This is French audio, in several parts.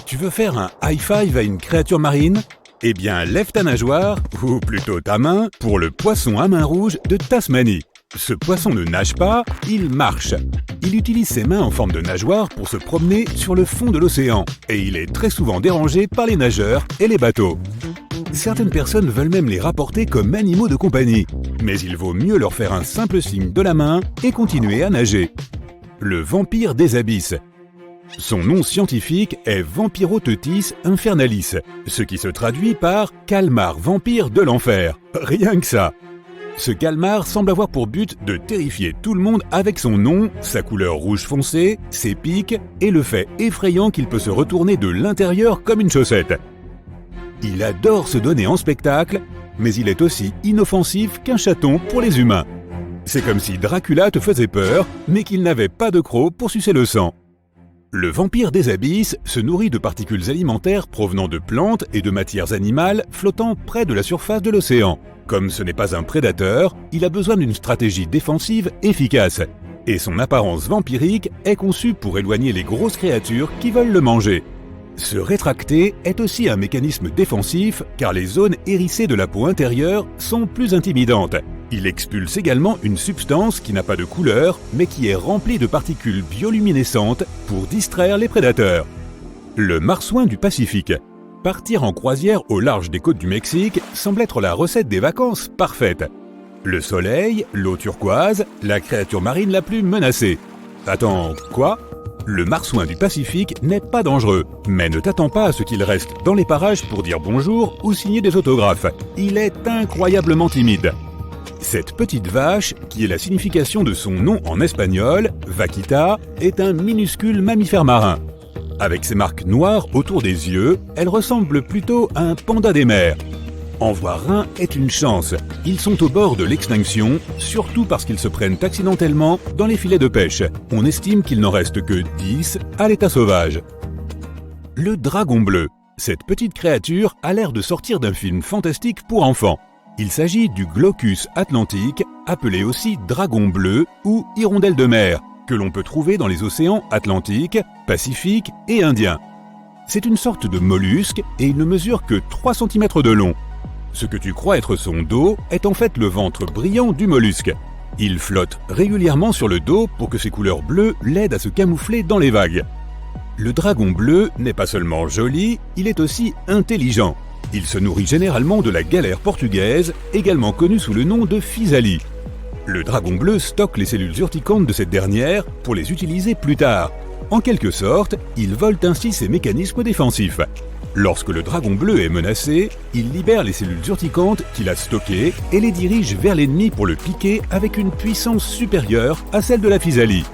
Tu veux faire un high five à une créature marine? Eh bien, lève ta nageoire, ou plutôt ta main, pour le poisson à main rouge de Tasmanie. Ce poisson ne nage pas, il marche. Il utilise ses mains en forme de nageoire pour se promener sur le fond de l'océan, et il est très souvent dérangé par les nageurs et les bateaux. Certaines personnes veulent même les rapporter comme animaux de compagnie, mais il vaut mieux leur faire un simple signe de la main et continuer à nager. Le vampire des abysses. Son nom scientifique est Vampiroteuthis infernalis, ce qui se traduit par « calmar vampire de l'enfer ». Rien que ça. Ce calmar semble avoir pour but de terrifier tout le monde avec son nom, sa couleur rouge foncé, ses pics et le fait effrayant qu'il peut se retourner de l'intérieur comme une chaussette. Il adore se donner en spectacle, mais il est aussi inoffensif qu'un chaton pour les humains. C'est comme si Dracula te faisait peur, mais qu'il n'avait pas de croc pour sucer le sang. Le vampire des abysses se nourrit de particules alimentaires provenant de plantes et de matières animales flottant près de la surface de l'océan. Comme ce n'est pas un prédateur, il a besoin d'une stratégie défensive efficace. Et son apparence vampirique est conçue pour éloigner les grosses créatures qui veulent le manger. Se rétracter est aussi un mécanisme défensif car les zones hérissées de la peau intérieure sont plus intimidantes. Il expulse également une substance qui n'a pas de couleur mais qui est remplie de particules bioluminescentes pour distraire les prédateurs. Le marsouin du Pacifique. Partir en croisière au large des côtes du Mexique semble être la recette des vacances parfaite. Le soleil, l'eau turquoise, la créature marine la plus menacée. Attends, quoi ? Le marsouin du Pacifique n'est pas dangereux, mais ne t'attends pas à ce qu'il reste dans les parages pour dire bonjour ou signer des autographes. Il est incroyablement timide. Cette petite vache, qui est la signification de son nom en espagnol, vaquita, est un minuscule mammifère marin. Avec ses marques noires autour des yeux, elle ressemble plutôt à un panda des mers. En voir un est une chance. Ils sont au bord de l'extinction, surtout parce qu'ils se prennent accidentellement dans les filets de pêche. On estime qu'il n'en reste que 10 à l'état sauvage. Le dragon bleu. Cette petite créature a l'air de sortir d'un film fantastique pour enfants. Il s'agit du Glaucus atlantique, appelé aussi dragon bleu ou hirondelle de mer, que l'on peut trouver dans les océans Atlantique, Pacifique et Indien. C'est une sorte de mollusque et il ne mesure que 3 cm de long. Ce que tu crois être son dos est en fait le ventre brillant du mollusque. Il flotte régulièrement sur le dos pour que ses couleurs bleues l'aident à se camoufler dans les vagues. Le dragon bleu n'est pas seulement joli, il est aussi intelligent. Il se nourrit généralement de la galère portugaise, également connue sous le nom de physalie. Le dragon bleu stocke les cellules urticantes de cette dernière pour les utiliser plus tard. En quelque sorte, il vole ainsi ses mécanismes défensifs. Lorsque le dragon bleu est menacé, il libère les cellules urticantes qu'il a stockées et les dirige vers l'ennemi pour le piquer avec une puissance supérieure à celle de la physalie.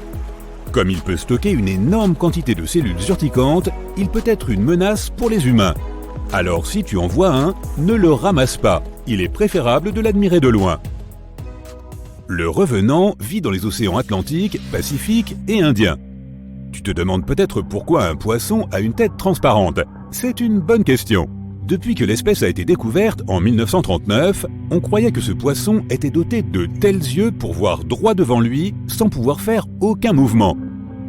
Comme il peut stocker une énorme quantité de cellules urticantes, il peut être une menace pour les humains. Alors si tu en vois un, ne le ramasse pas, il est préférable de l'admirer de loin. Le revenant vit dans les océans Atlantique, Pacifique et Indien. Tu te demandes peut-être pourquoi un poisson a une tête transparente. C'est une bonne question. Depuis que l'espèce a été découverte en 1939, on croyait que ce poisson était doté de tels yeux pour voir droit devant lui sans pouvoir faire aucun mouvement.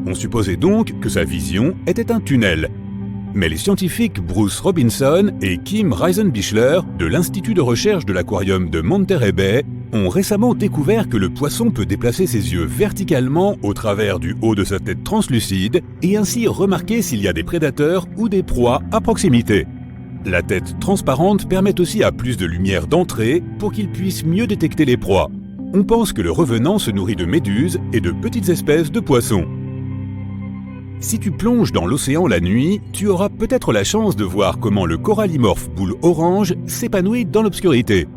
On supposait donc que sa vision était un tunnel. Mais les scientifiques Bruce Robinson et Kim Reisenbichler de l'Institut de recherche de l'aquarium de Monterey Bay ont récemment découvert que le poisson peut déplacer ses yeux verticalement au travers du haut de sa tête translucide et ainsi remarquer s'il y a des prédateurs ou des proies à proximité. La tête transparente permet aussi à plus de lumière d'entrer pour qu'il puisse mieux détecter les proies. On pense que le revenant se nourrit de méduses et de petites espèces de poissons. Si tu plonges dans l'océan la nuit, tu auras peut-être la chance de voir comment le corallimorphe boule orange s'épanouit dans l'obscurité.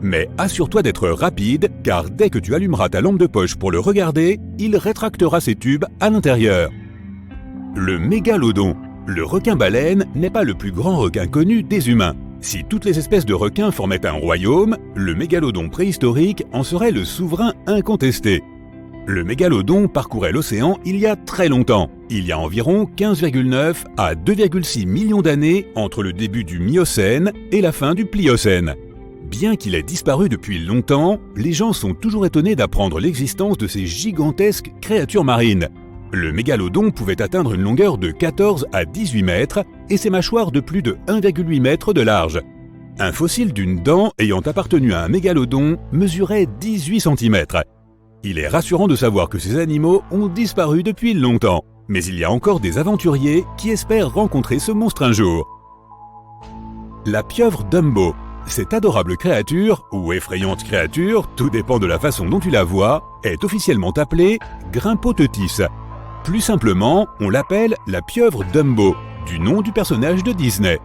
Mais assure-toi d'être rapide, car dès que tu allumeras ta lampe de poche pour le regarder, il rétractera ses tubes à l'intérieur. Le mégalodon. Le requin-baleine n'est pas le plus grand requin connu des humains. Si toutes les espèces de requins formaient un royaume, le mégalodon préhistorique en serait le souverain incontesté. Le mégalodon parcourait l'océan il y a très longtemps. Il y a environ 15,9 à 2,6 millions d'années entre le début du Miocène et la fin du Pliocène. Bien qu'il ait disparu depuis longtemps, les gens sont toujours étonnés d'apprendre l'existence de ces gigantesques créatures marines. Le mégalodon pouvait atteindre une longueur de 14 à 18 mètres et ses mâchoires de plus de 1,8 m de large. Un fossile d'une dent ayant appartenu à un mégalodon mesurait 18 cm. Il est rassurant de savoir que ces animaux ont disparu depuis longtemps, mais il y a encore des aventuriers qui espèrent rencontrer ce monstre un jour. La pieuvre Dumbo. Cette adorable créature, ou effrayante créature, tout dépend de la façon dont tu la vois, est officiellement appelée Grimpotetis. Plus simplement, on l'appelle la pieuvre Dumbo, du nom du personnage de Disney.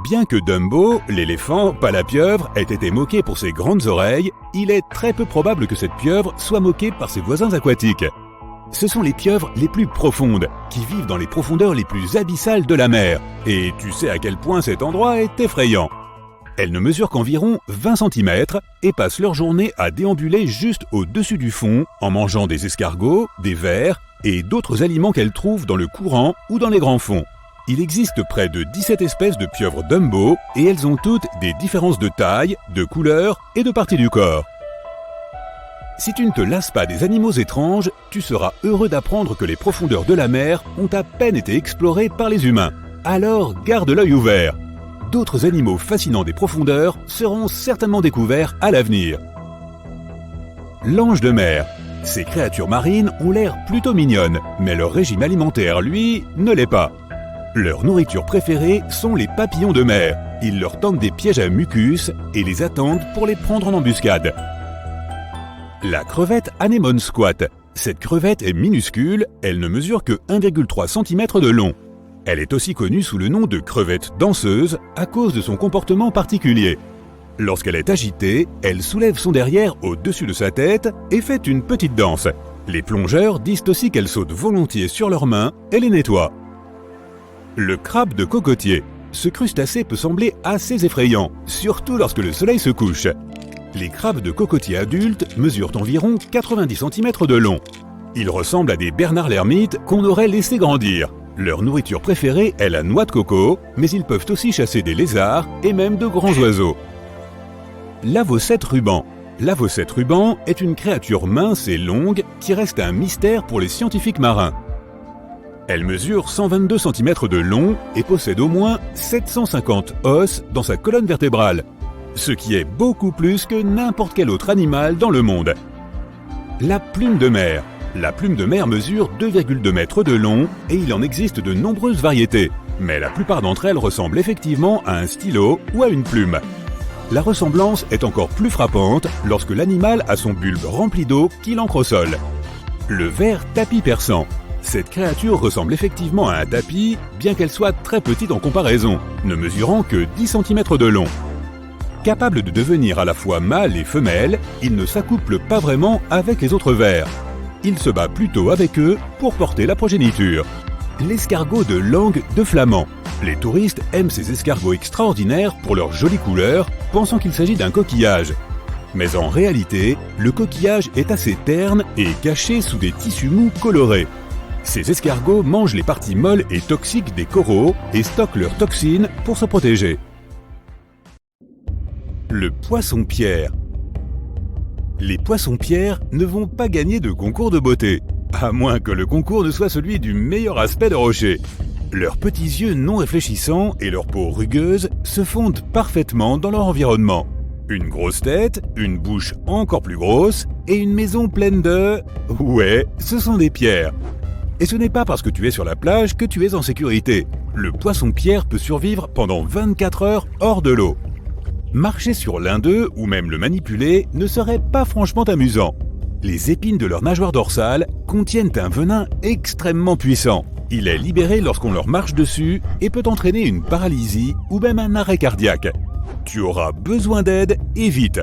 Bien que Dumbo, l'éléphant, pas la pieuvre, ait été moqué pour ses grandes oreilles, il est très peu probable que cette pieuvre soit moquée par ses voisins aquatiques. Ce sont les pieuvres les plus profondes, qui vivent dans les profondeurs les plus abyssales de la mer, et tu sais à quel point cet endroit est effrayant. Elles ne mesurent qu'environ 20 cm et passent leur journée à déambuler juste au-dessus du fond en mangeant des escargots, des vers et d'autres aliments qu'elles trouvent dans le courant ou dans les grands fonds. Il existe près de 17 espèces de pieuvres Dumbo et elles ont toutes des différences de taille, de couleur et de parties du corps. Si tu ne te lasses pas des animaux étranges, tu seras heureux d'apprendre que les profondeurs de la mer ont à peine été explorées par les humains. Alors garde l'œil ouvert. D'autres animaux fascinants des profondeurs seront certainement découverts à l'avenir. L'ange de mer. Ces créatures marines ont l'air plutôt mignonnes, mais leur régime alimentaire, lui, ne l'est pas. Leur nourriture préférée sont les papillons de mer. Ils leur tendent des pièges à mucus et les attendent pour les prendre en embuscade. La crevette anémone squat. Cette crevette est minuscule, elle ne mesure que 1,3 cm de long. Elle est aussi connue sous le nom de crevette danseuse à cause de son comportement particulier. Lorsqu'elle est agitée, elle soulève son derrière au-dessus de sa tête et fait une petite danse. Les plongeurs disent aussi qu'elle saute volontiers sur leurs mains et les nettoie. Le crabe de cocotier. Ce crustacé peut sembler assez effrayant, surtout lorsque le soleil se couche. Les crabes de cocotier adultes mesurent environ 90 cm de long. Ils ressemblent à des Bernard l'ermite qu'on aurait laissé grandir. Leur nourriture préférée est la noix de coco, mais ils peuvent aussi chasser des lézards et même de grands oiseaux. L'avocette ruban. L'avocette ruban est une créature mince et longue qui reste un mystère pour les scientifiques marins. Elle mesure 122 cm de long et possède au moins 750 os dans sa colonne vertébrale, ce qui est beaucoup plus que n'importe quel autre animal dans le monde. La plume de mer. La plume de mer mesure 2,2 mètres de long et il en existe de nombreuses variétés, mais la plupart d'entre elles ressemblent effectivement à un stylo ou à une plume. La ressemblance est encore plus frappante lorsque l'animal a son bulbe rempli d'eau qu'il ancre au sol. Le ver tapis persan. Cette créature ressemble effectivement à un tapis, bien qu'elle soit très petite en comparaison, ne mesurant que 10 cm de long. Capable de devenir à la fois mâle et femelle, il ne s'accouple pas vraiment avec les autres vers. Il se bat plutôt avec eux pour porter la progéniture. L'escargot de langue de flamand. Les touristes aiment ces escargots extraordinaires pour leur jolie couleur, pensant qu'il s'agit d'un coquillage. Mais en réalité, le coquillage est assez terne et caché sous des tissus mous colorés. Ces escargots mangent les parties molles et toxiques des coraux et stockent leurs toxines pour se protéger. Le poisson-pierre. Les poissons-pierres ne vont pas gagner de concours de beauté, à moins que le concours ne soit celui du meilleur aspect de rocher. Leurs petits yeux non réfléchissants et leur peau rugueuse se fondent parfaitement dans leur environnement. Une grosse tête, une bouche encore plus grosse et une maison pleine de... Ouais, ce sont des pierres. Et ce n'est pas parce que tu es sur la plage que tu es en sécurité. Le poisson-pierre peut survivre pendant 24 heures hors de l'eau. Marcher sur l'un d'eux ou même le manipuler ne serait pas franchement amusant. Les épines de leur nageoire dorsale contiennent un venin extrêmement puissant. Il est libéré lorsqu'on leur marche dessus et peut entraîner une paralysie ou même un arrêt cardiaque. Tu auras besoin d'aide et vite.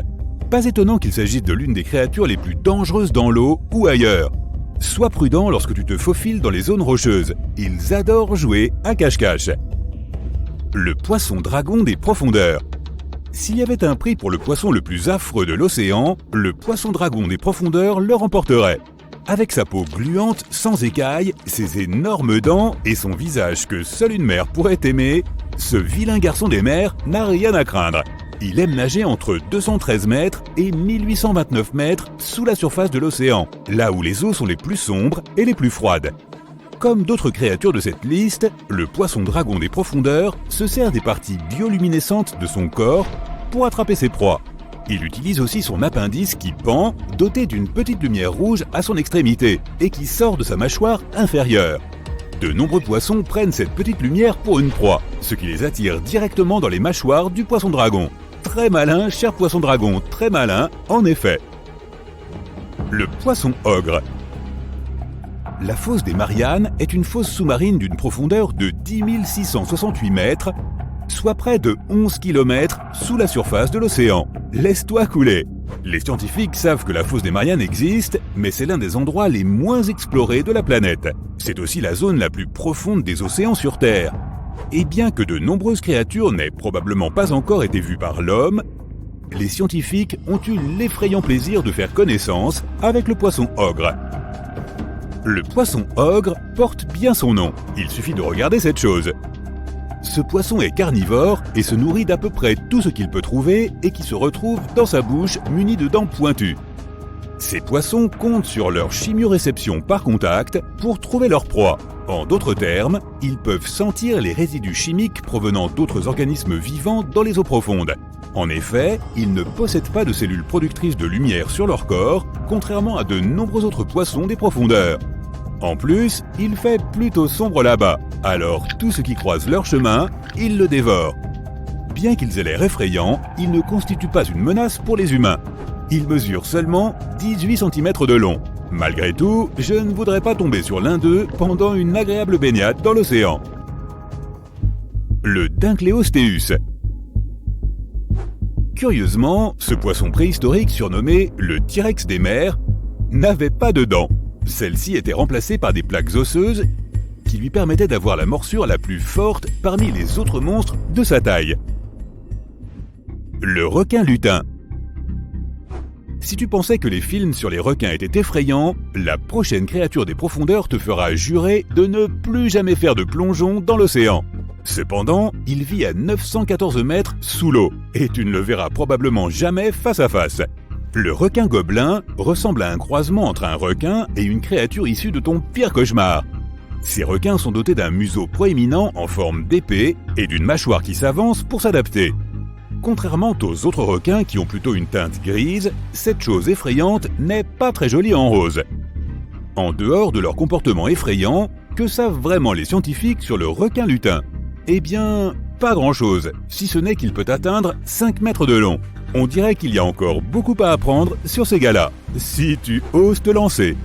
Pas étonnant qu'il s'agisse de l'une des créatures les plus dangereuses dans l'eau ou ailleurs. Sois prudent lorsque tu te faufiles dans les zones rocheuses. Ils adorent jouer à cache-cache. Le poisson dragon des profondeurs. S'il y avait un prix pour le poisson le plus affreux de l'océan, le poisson dragon des profondeurs le remporterait. Avec sa peau gluante, sans écailles, ses énormes dents et son visage que seule une mère pourrait aimer, ce vilain garçon des mers n'a rien à craindre. Il aime nager entre 213 mètres et 1829 mètres sous la surface de l'océan, là où les eaux sont les plus sombres et les plus froides. Comme d'autres créatures de cette liste, le poisson dragon des profondeurs se sert des parties bioluminescentes de son corps pour attraper ses proies. Il utilise aussi son appendice qui pend, doté d'une petite lumière rouge à son extrémité et qui sort de sa mâchoire inférieure. De nombreux poissons prennent cette petite lumière pour une proie, ce qui les attire directement dans les mâchoires du poisson dragon. Très malin, cher poisson dragon, très malin, en effet. Le poisson ogre. La fosse des Mariannes est une fosse sous-marine d'une profondeur de 10 668 mètres, soit près de 11 km sous la surface de l'océan. Laisse-toi couler. Les scientifiques savent que la fosse des Mariannes existe, mais c'est l'un des endroits les moins explorés de la planète. C'est aussi la zone la plus profonde des océans sur Terre. Et bien que de nombreuses créatures n'aient probablement pas encore été vues par l'homme, les scientifiques ont eu l'effrayant plaisir de faire connaissance avec le poisson ogre. Le poisson ogre porte bien son nom, il suffit de regarder cette chose. Ce poisson est carnivore et se nourrit d'à peu près tout ce qu'il peut trouver et qui se retrouve dans sa bouche muni de dents pointues. Ces poissons comptent sur leur chimioréception par contact pour trouver leur proie. En d'autres termes, ils peuvent sentir les résidus chimiques provenant d'autres organismes vivants dans les eaux profondes. En effet, ils ne possèdent pas de cellules productrices de lumière sur leur corps, contrairement à de nombreux autres poissons des profondeurs. En plus, il fait plutôt sombre là-bas, alors tout ce qui croise leur chemin, ils le dévorent. Bien qu'ils aient l'air effrayants, ils ne constituent pas une menace pour les humains. Ils mesurent seulement 18 cm de long. Malgré tout, je ne voudrais pas tomber sur l'un d'eux pendant une agréable baignade dans l'océan. Le Dunkleosteus. Curieusement, ce poisson préhistorique surnommé le T-Rex des mers n'avait pas de dents. Celles-ci étaient remplacées par des plaques osseuses qui lui permettaient d'avoir la morsure la plus forte parmi les autres monstres de sa taille. Le requin lutin. Si tu pensais que les films sur les requins étaient effrayants, la prochaine créature des profondeurs te fera jurer de ne plus jamais faire de plongeon dans l'océan. Cependant, il vit à 914 mètres sous l'eau et tu ne le verras probablement jamais face à face. Le requin gobelin ressemble à un croisement entre un requin et une créature issue de ton pire cauchemar. Ces requins sont dotés d'un museau proéminent en forme d'épée et d'une mâchoire qui s'avance pour s'adapter. Contrairement aux autres requins qui ont plutôt une teinte grise, cette chose effrayante n'est pas très jolie en rose. En dehors de leur comportement effrayant, que savent vraiment les scientifiques sur le requin lutin ? Eh bien, pas grand-chose, si ce n'est qu'il peut atteindre 5 mètres de long. On dirait qu'il y a encore beaucoup à apprendre sur ces gars-là, si tu oses te lancer.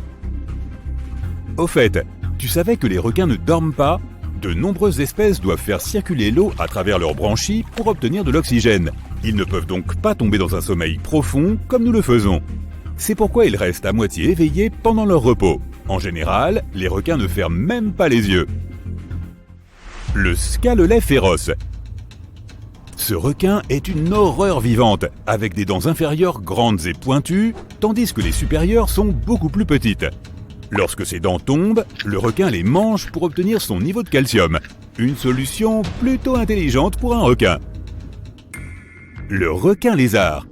Au fait, tu savais que les requins ne dorment pas ? De nombreuses espèces doivent faire circuler l'eau à travers leurs branchies pour obtenir de l'oxygène. Ils ne peuvent donc pas tomber dans un sommeil profond comme nous le faisons. C'est pourquoi ils restent à moitié éveillés pendant leur repos. En général, les requins ne ferment même pas les yeux. Le scalet féroce. Ce requin est une horreur vivante, avec des dents inférieures grandes et pointues, tandis que les supérieures sont beaucoup plus petites. Lorsque ses dents tombent, le requin les mange pour obtenir son niveau de calcium. Une solution plutôt intelligente pour un requin. Le requin lézard.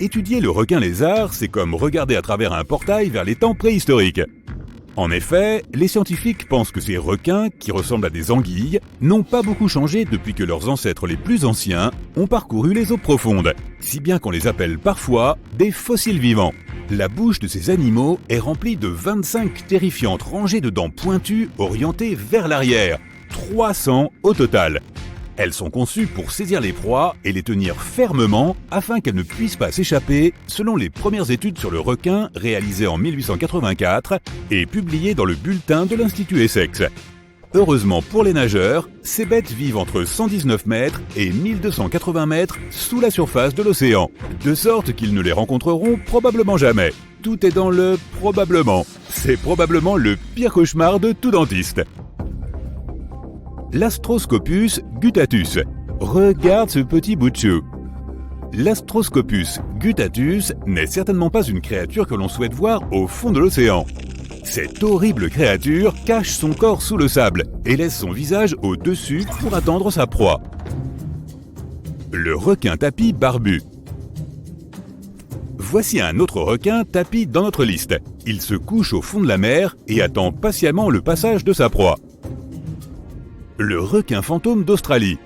Étudier le requin lézard, c'est comme regarder à travers un portail vers les temps préhistoriques. En effet, les scientifiques pensent que ces requins, qui ressemblent à des anguilles, n'ont pas beaucoup changé depuis que leurs ancêtres les plus anciens ont parcouru les eaux profondes, si bien qu'on les appelle parfois des fossiles vivants. La bouche de ces animaux est remplie de 25 terrifiantes rangées de dents pointues orientées vers l'arrière, 300 au total. Elles sont conçues pour saisir les proies et les tenir fermement afin qu'elles ne puissent pas s'échapper, selon les premières études sur le requin réalisées en 1884 et publiées dans le bulletin de l'Institut Essex. Heureusement pour les nageurs, ces bêtes vivent entre 119 mètres et 1280 mètres sous la surface de l'océan, de sorte qu'ils ne les rencontreront probablement jamais. Tout est dans le « probablement ». C'est probablement le pire cauchemar de tout dentiste. L'Astroscopus guttatus. Regarde ce petit bout de chou. L'Astroscopus guttatus n'est certainement pas une créature que l'on souhaite voir au fond de l'océan. Cette horrible créature cache son corps sous le sable et laisse son visage au-dessus pour attendre sa proie. Le requin tapi barbu. Voici un autre requin tapi dans notre liste. Il se couche au fond de la mer et attend patiemment le passage de sa proie. Le requin fantôme d'Australie.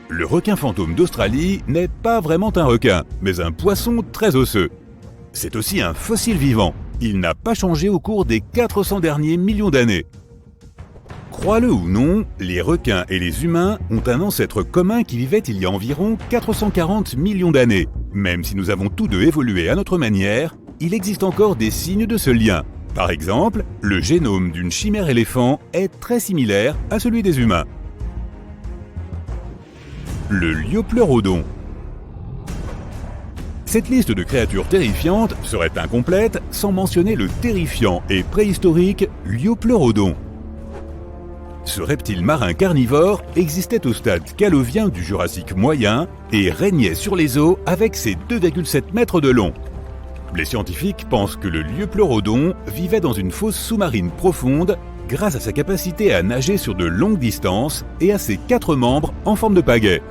Le requin fantôme d'Australie n'est pas vraiment un requin, mais un poisson très osseux. C'est aussi un fossile vivant. Il n'a pas changé au cours des 400 derniers millions d'années. Crois-le ou non, les requins et les humains ont un ancêtre commun qui vivait il y a environ 440 millions d'années. Même si nous avons tous deux évolué à notre manière, il existe encore des signes de ce lien. Par exemple, le génome d'une chimère éléphant est très similaire à celui des humains. Le liopleurodon. Cette liste de créatures terrifiantes serait incomplète sans mentionner le terrifiant et préhistorique liopleurodon. Ce reptile marin carnivore existait au stade calovien du Jurassique moyen et régnait sur les eaux avec ses 2,7 mètres de long. Les scientifiques pensent que le liopleurodon vivait dans une fosse sous-marine profonde grâce à sa capacité à nager sur de longues distances et à ses 4 membres en forme de pagaie.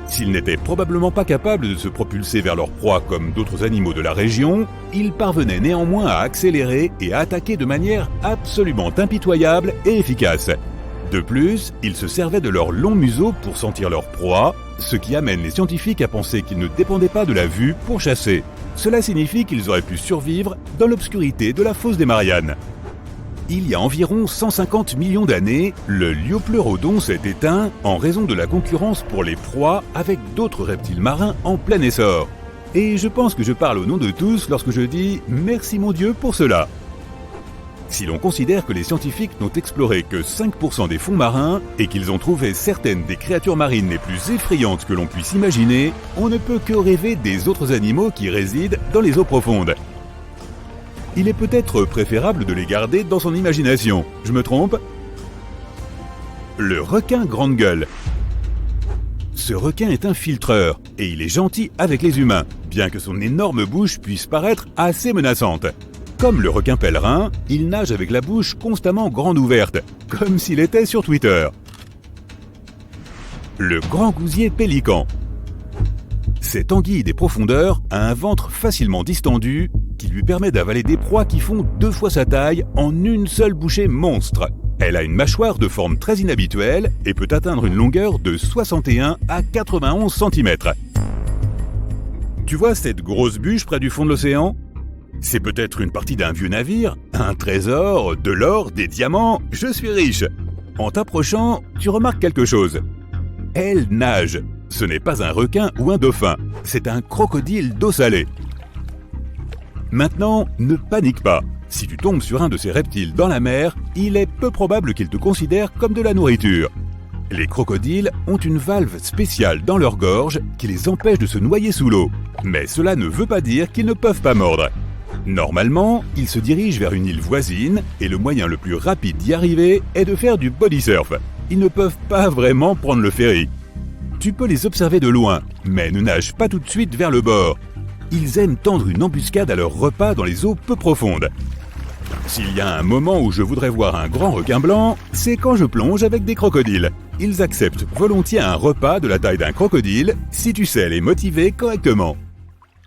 S'ils n'étaient probablement pas capables de se propulser vers leur proie comme d'autres animaux de la région, ils parvenaient néanmoins à accélérer et à attaquer de manière absolument impitoyable et efficace. De plus, ils se servaient de leur long museau pour sentir leur proie, ce qui amène les scientifiques à penser qu'ils ne dépendaient pas de la vue pour chasser. Cela signifie qu'ils auraient pu survivre dans l'obscurité de la fosse des Mariannes. Il y a environ 150 millions d'années, le liopleurodon s'est éteint en raison de la concurrence pour les proies avec d'autres reptiles marins en plein essor. Et je pense que je parle au nom de tous lorsque je dis « merci mon Dieu pour cela ». Si l'on considère que les scientifiques n'ont exploré que 5% des fonds marins et qu'ils ont trouvé certaines des créatures marines les plus effrayantes que l'on puisse imaginer, on ne peut que rêver des autres animaux qui résident dans les eaux profondes. Il est peut-être préférable de les garder dans son imagination. Je me trompe? Le requin grande gueule. Ce requin est un filtreur et il est gentil avec les humains, bien que son énorme bouche puisse paraître assez menaçante. Comme le requin pèlerin, il nage avec la bouche constamment grande ouverte, comme s'il était sur Twitter. Le grand gousier pélican. Cette anguille des profondeurs a un ventre facilement distendu qui lui permet d'avaler des proies qui font 2 fois sa taille en une seule bouchée monstre. Elle a une mâchoire de forme très inhabituelle et peut atteindre une longueur de 61 à 91 cm. Tu vois cette grosse bûche près du fond de l'océan? C'est peut-être une partie d'un vieux navire, un trésor, de l'or, des diamants, je suis riche. En t'approchant, tu remarques quelque chose. Elle nage. Ce n'est pas un requin ou un dauphin, c'est un crocodile d'eau salée. Maintenant, ne panique pas. Si tu tombes sur un de ces reptiles dans la mer, il est peu probable qu'il te considère comme de la nourriture. Les crocodiles ont une valve spéciale dans leur gorge qui les empêche de se noyer sous l'eau. Mais cela ne veut pas dire qu'ils ne peuvent pas mordre. Normalement, ils se dirigent vers une île voisine et le moyen le plus rapide d'y arriver est de faire du body surf. Ils ne peuvent pas vraiment prendre le ferry. Tu peux les observer de loin, mais ne nage pas tout de suite vers le bord. Ils aiment tendre une embuscade à leur repas dans les eaux peu profondes. S'il y a un moment où je voudrais voir un grand requin blanc, c'est quand je plonge avec des crocodiles. Ils acceptent volontiers un repas de la taille d'un crocodile si tu sais les motiver correctement.